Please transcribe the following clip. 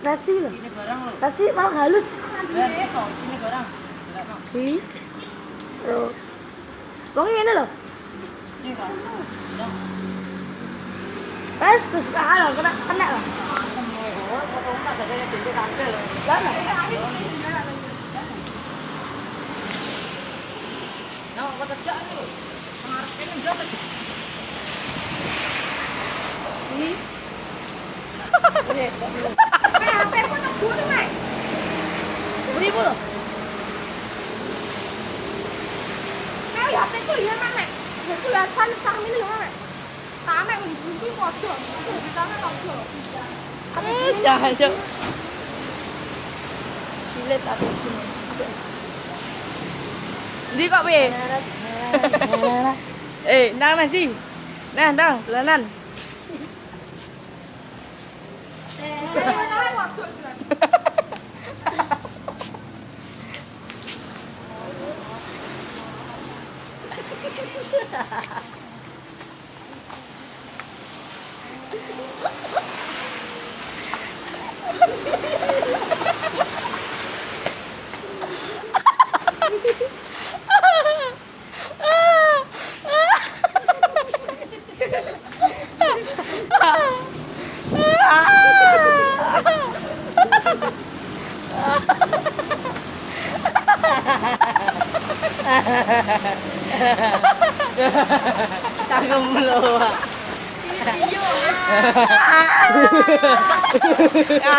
Raci lho. Ini barang lho. Raci malah halus. Ya iso, ini barang. Delokno. Di. Loh. Wong ngene lho. Sing kan. Ya. Wes wis kalah kena lah. Oh, potong tak ada yang tinggi tampil lho. Lah lah. Nah, kok terjak lho. Ngarep ini njok. Di. HP ku nang guru, Mek. Beribu lho. Mek, HP ku lihat, Mek. Ya ku lihat kan sekarang ini lho, Mek. Tak Mek buntu podo. Kita kan podo. Jangan, Cuk. Silet aku cuma silet. Ndi kok piye? Nang nanti. Nah, nang dolanan. Kita podo sih. Cangkem lho. Iya.